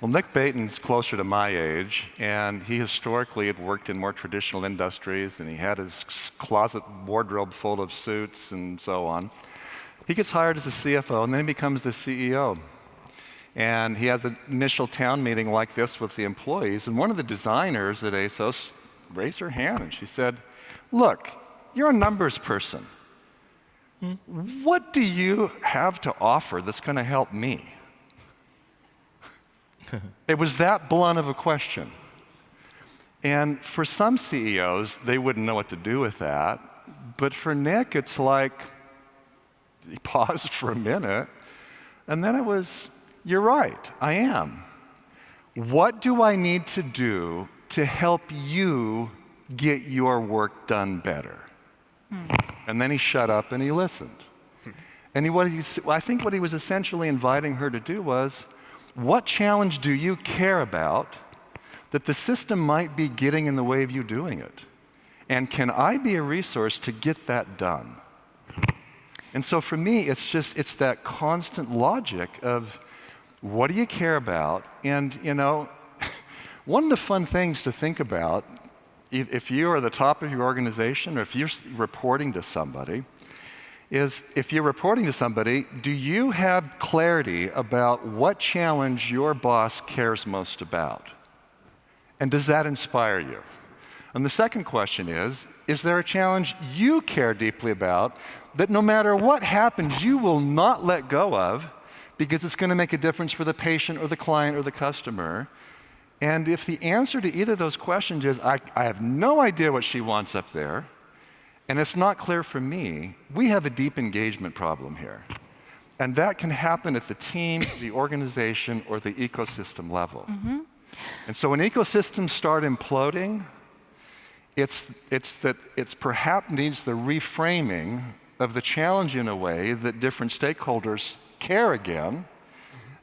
Well, Nick Baton's closer to my age, and he historically had worked in more traditional industries, and he had his closet wardrobe full of suits and so on. He gets hired as a CFO, and then he becomes the CEO. And he has an initial town meeting like this with the employees, and one of the designers at ASOS raised her hand and she said, look, you're a numbers person. What do you have to offer that's going to help me? It was that blunt of a question. And for some CEOs, they wouldn't know what to do with that. But for Nick, it's like, he paused for a minute, and then it was, you're right, I am. What do I need to do to help you get your work done better? And then he shut up and he listened. And I think what he was essentially inviting her to do was, what challenge do you care about that the system might be getting in the way of you doing it? And can I be a resource to get that done? And so for me, it's that constant logic of, what do you care about? And, one of the fun things to think about, if you are the top of your organization or if you're reporting to somebody, is if you're reporting to somebody, do you have clarity about what challenge your boss cares most about? And does that inspire you? And the second question is there a challenge you care deeply about that no matter what happens, you will not let go of because it's going to make a difference for the patient or the client or the customer? And if the answer to either of those questions is, I have no idea what she wants up there, and it's not clear for me, we have a deep engagement problem here. And that can happen at the team, the organization, or the ecosystem level. And so when ecosystems start imploding, it's perhaps needs the reframing of the challenge in a way that different stakeholders care again.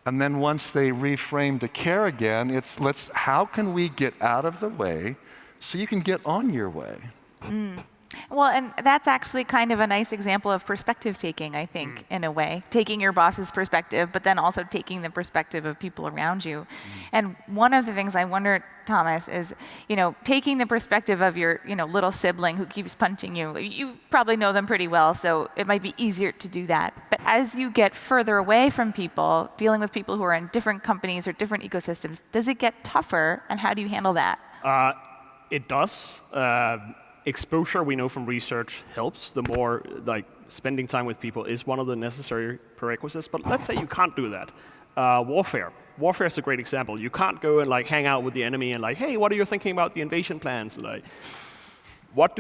And then once they reframe to care again, it's how can we get out of the way so you can get on your way?
Well, and that's actually kind of a nice example of perspective taking, I think, in a way. Taking your boss's perspective, but then also taking the perspective of people around you. And one of the things I wonder, Thomas, is, taking the perspective of your, little sibling who keeps punching you. You probably know them pretty well, so it might be easier to do that. But as you get further away from people, dealing with people who are in different companies or different ecosystems, does it get tougher, and how do you handle that?
It does. Exposure, we know from research, helps. The more, spending time with people is one of the necessary prerequisites. But let's say you can't do that. Warfare. Warfare is a great example. You can't go and hang out with the enemy and hey, what are you thinking about the invasion plans? What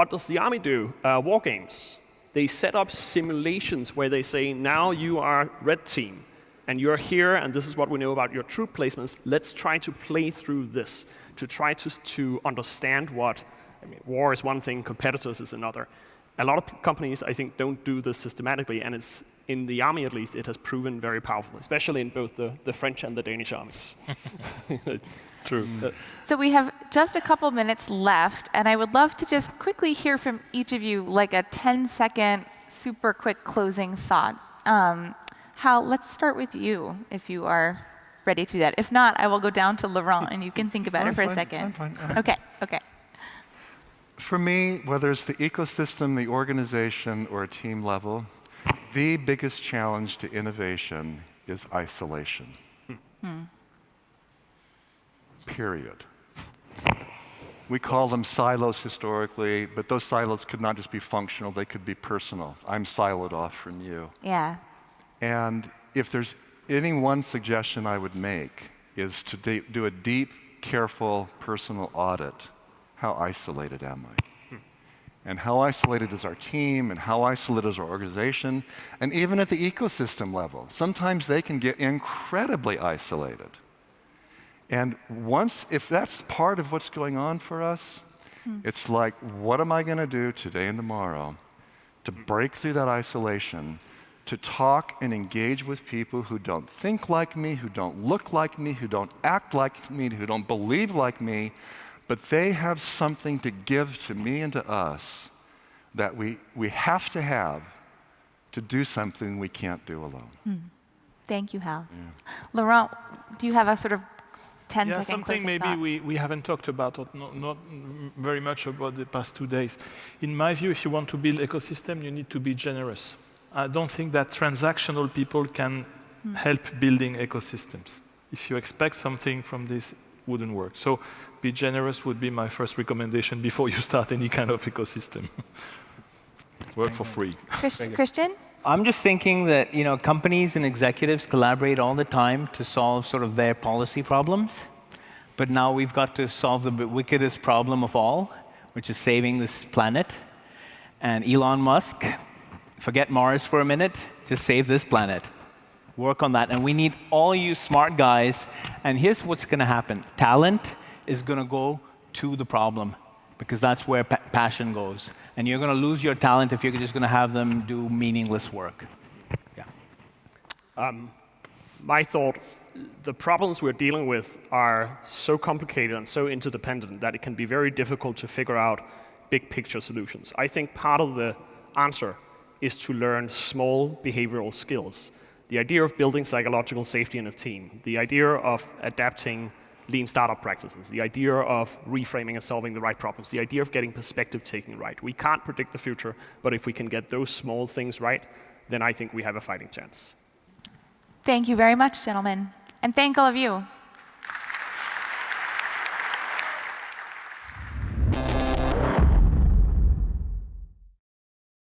does the army do? War games. They set up simulations where they say, now you are red team, and you're here, and this is what we know about your troop placements. Let's try to play through this to try to understand what. War is one thing, competitors is another. A lot of companies, I think, don't do this systematically, and it's, in the army at least, it has proven very powerful, especially in both the French and the Danish armies.
True.
So we have just a couple minutes left, and I would love to just quickly hear from each of you, a 10-second, super quick closing thought. Hal, let's start with you, if you are ready to do that. If not, I will go down to Laurent, and you can think about it for a second.
I'm fine.
Okay.
For me, whether it's the ecosystem, the organization, or a team level, the biggest challenge to innovation is isolation. Period. We call them silos historically, but those silos could not just be functional, they could be personal. I'm siloed off from you.
Yeah.
And if there's any one suggestion I would make is to do a deep, careful, personal audit. How isolated am I? And how isolated is our team, and how isolated is our organization, and even at the ecosystem level. Sometimes they can get incredibly isolated. And if that's part of what's going on for us, it's what am I going to do today and tomorrow to break through that isolation, to talk and engage with people who don't think like me, who don't look like me, who don't act like me, who don't believe like me, but they have something to give to me and to us that we have to do something we can't do alone.
Thank you, Hal. Yeah. Laurent, do you have a sort of 10-second
something maybe
thought?
we haven't talked about, or not very much about the past 2 days. In my view, if you want to build ecosystem, you need to be generous. I don't think that transactional people can help building ecosystems. If you expect something from this, wouldn't work. So be generous would be my first recommendation before you start any kind of ecosystem. Work for free.
Christian?
I'm just thinking that companies and executives collaborate all the time to solve sort of their policy problems. But now we've got to solve the wickedest problem of all, which is saving this planet. And Elon Musk, forget Mars for a minute, just save this planet. Work on that. And we need all you smart guys. And here's what's going to happen. Talent is going to go to the problem, because that's where passion goes. And you're going to lose your talent if you're just going to have them do meaningless work. Yeah.
My thought, the problems we're dealing with are so complicated and so interdependent that it can be very difficult to figure out big picture solutions. I think part of the answer is to learn small behavioral skills. The idea of building psychological safety in a team, the idea of adapting lean startup practices, the idea of reframing and solving the right problems, the idea of getting perspective taking right. We can't predict the future, but if we can get those small things right, then I think we have a fighting chance.
Thank you very much, gentlemen. And thank all of you.